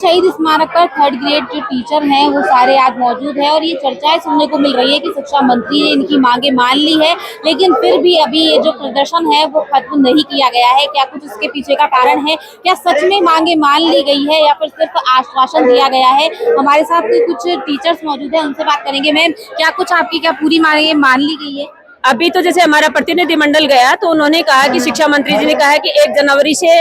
शहीद स्मारक पर थर्ड ग्रेड जो टीचर हैं वो सारे आज मौजूद हैं और ये चर्चाएं सुनने को मिल रही है कि शिक्षा मंत्री ने इनकी मांगे मान ली है, लेकिन फिर भी अभी ये जो प्रदर्शन है वो खत्म नहीं किया गया है। क्या कुछ इसके पीछे का कारण है? क्या सच में मांगे मान ली गई है या फिर सिर्फ आश्वासन दिया गया है? हमारे साथ कुछ टीचर्स मौजूद है, उनसे बात करेंगे। मैम, क्या कुछ आपकी क्या पूरी मांगे मान ली गई है? अभी तो जैसे हमारा प्रतिनिधिमंडल गया तो उन्होंने कहा कि शिक्षा मंत्री जी ने कहा कि 1 जनवरी से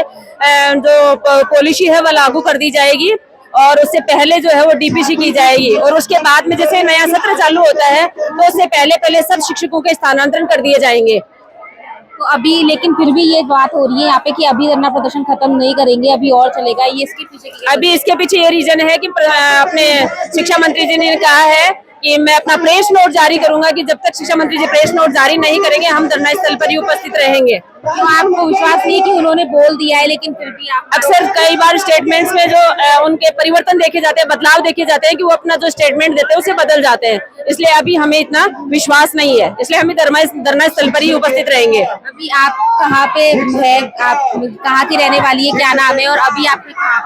जो पॉलिसी है वह लागू कर दी जाएगी और उससे पहले जो है वो डीपीसी की जाएगी और उसके बाद में जैसे नया सत्र चालू होता है तो उससे पहले सब शिक्षकों के स्थानांतरण कर दिए जाएंगे। तो अभी लेकिन फिर भी ये बात हो रही है यहाँ पे कि अभी धरना प्रदर्शन खत्म नहीं करेंगे, अभी और चलेगा। ये इसके पीछे अभी इसके पीछे ये रीजन है कि अपने शिक्षा मंत्री जी ने कहा है कि मैं अपना प्रेस नोट जारी करूंगा कि जब तक शिक्षा मंत्री जी प्रेस नोट जारी नहीं करेंगे हम धरना स्थल पर ही उपस्थित रहेंगे। तो आपको विश्वास नहीं कि उन्होंने बोल दिया है लेकिन फिर भी आप अक्सर कई बार स्टेटमेंट्स में जो उनके परिवर्तन देखे जाते हैं, बदलाव देखे जाते हैं कि वो अपना जो स्टेटमेंट देते हैं उसे बदल जाते हैं, इसलिए अभी हमें इतना विश्वास नहीं है, इसलिए हम धरना स्थल पर ही उपस्थित रहेंगे। अभी आप कहाँ पे है? आप कहाँ की रहने वाली है, क्या नाम है और अभी आप?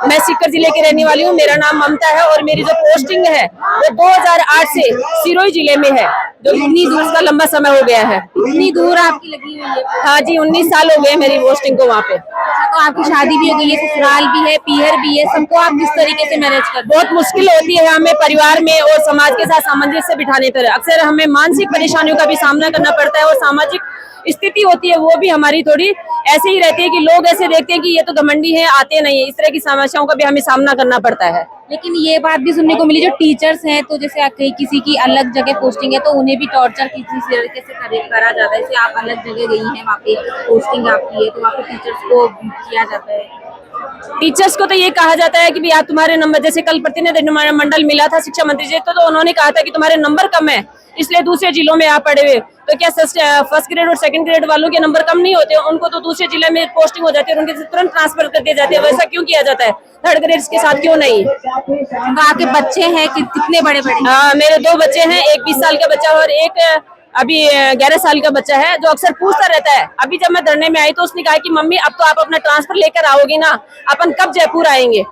मैं सीकर जिले की रहने वाली हूँ, मेरा नाम ममता है और मेरी जो पोस्टिंग है वो 2008 से सिरोही जिले में है, जो इतनी दूर का लंबा समय हो गया है। इतनी दूर आपकी लगी हुई है? हाँ जी, 19 साल हो गए मेरी पोस्टिंग को वहाँ पे। तो आपकी शादी भी हो गई है, ससुराल भी है, पीहर भी है, सबको आप किस तरीके से मैनेज करते? बहुत मुश्किल होती है हमें परिवार में और समाज के साथ सामंजस्य बिठाने पर। अक्सर हमें मानसिक परेशानियों का भी सामना करना पड़ता है और सामाजिक स्थिति होती है वो भी हमारी थोड़ी ऐसे ही रहती है कि लोग ऐसे देखते हैं कि ये तो घमंडी है, आते नहीं है, इस तरह की समस्याओं का भी हमें सामना करना पड़ता है। लेकिन ये बात भी सुनने को मिली जो टीचर्स हैं, तो जैसे कहीं किसी की अलग जगह पोस्टिंग है तो उन्हें भी टॉर्चर किसी तरीके से करा जाता है। जैसे आप अलग जगह गई हैं, वहाँ पे पोस्टिंग आपकी है तो वहाँ पे टीचर्स को किया जाता है। टीचर्स को तो ये कहा जाता है कि भैया तुम्हारे नंबर, जैसे कल प्रतिनिधिमंडल मिला था शिक्षा मंत्री जी तो उन्होंने कहा था कि तुम्हारे नंबर कम है इसलिए दूसरे जिलों में आप पढ़े हुए। तो क्या फर्स्ट ग्रेड और सेकंड ग्रेड वालों के नंबर कम नहीं होते? उनको तो दूसरे जिले में पोस्टिंग हो जाती है और उनके तुरंत ट्रांसफर कर दिए जाते हैं। वैसा क्यों किया जाता है? थर्ड ग्रेड के साथ क्यों नहीं? वहाँ के बच्चे हैं कितने बड़े बड़े? मेरे 2 बच्चे हैं, एक 20 साल का बच्चा और एक अभी 11 साल का बच्चा है, जो अक्सर पूछता रहता है। अभी जब मैं धरने में आई तो उसने कहा कि मम्मी अब तो आप अपना ट्रांसफर लेकर आओगी ना, अपन कब जयपुर आएंगे?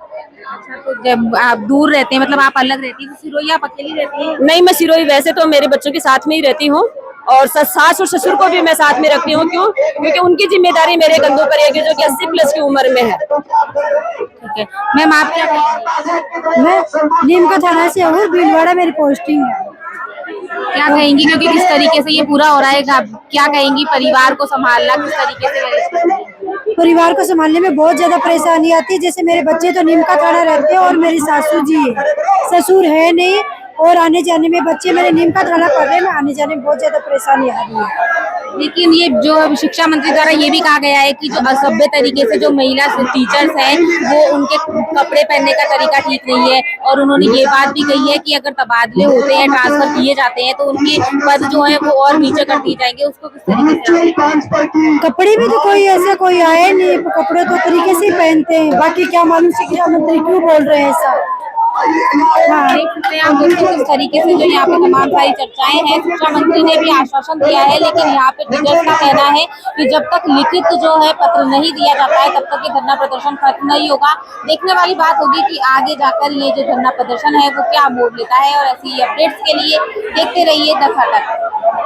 अच्छा, तो जब आप दूर रहते हैं, मतलब आप अलग रहती है, सिरोही आप अकेली रहती है? नहीं, मैं सिरोही वैसे तो मेरे बच्चों के साथ में ही रहती हूँ और सास और ससुर को भी मैं साथ में रखती हूँ। क्यों? क्योंकि उनकी जिम्मेदारी मेरे कंधों पर है, जो कि 80+ की उम्र में है। ठीक है मैम, आप क्या कहेंगी? मैं नीम का थाना से हूँ, भीलवाड़ा मेरी पोस्टिंग है। क्या कहेंगी क्योंकि किस तरीके से ये पूरा हो रहा है, क्या कहेंगी? परिवार को संभालना किस तरीके से मैनेज करती है? परिवार को संभालने में बहुत ज्यादा परेशानी आती है। जैसे मेरे बच्चे तो नीम का थाना रहते हैं और मेरी सासू जी है, ससुर है नहीं, और आने जाने में बच्चे मेरे नीम का थाना पढ़ रहे हैं, आने जाने में बहुत ज्यादा परेशानी आ रही है। लेकिन ये जो शिक्षा मंत्री द्वारा ये भी कहा गया है कि जो असभ्य तरीके से जो महिला टीचर्स हैं वो उनके कपड़े पहनने का तरीका ठीक नहीं है और उन्होंने ये बात भी कही है कि अगर तबादले होते हैं, ट्रांसफर किए जाते हैं तो उनके पद जो है वो और नीचे कर दिए जाएंगे। उसको किस तरीके से? कपड़े भी तो कोई ऐसे कोई आए नहीं, कपड़े तो तरीके से पहनते हैं, बाकी क्या मालूम शिक्षा मंत्री क्यों बोल रहे हैं ऐसा। हाँ, देख सकते हैं आप दोस्तों किस तरीके से जो यहाँ पे तमाम सारी चर्चाएं हैं। शिक्षा मंत्री ने भी आश्वासन दिया है, लेकिन यहाँ पे टीचर्स का कहना है कि जब तक लिखित जो है पत्र नहीं दिया जाता है तब तक ये धरना प्रदर्शन खत्म नहीं होगा। देखने वाली बात होगी कि आगे जाकर ये जो धरना प्रदर्शन है वो क्या मोड़ लेता है और ऐसी अपडेट्स के लिए देखते रहिए द खबर।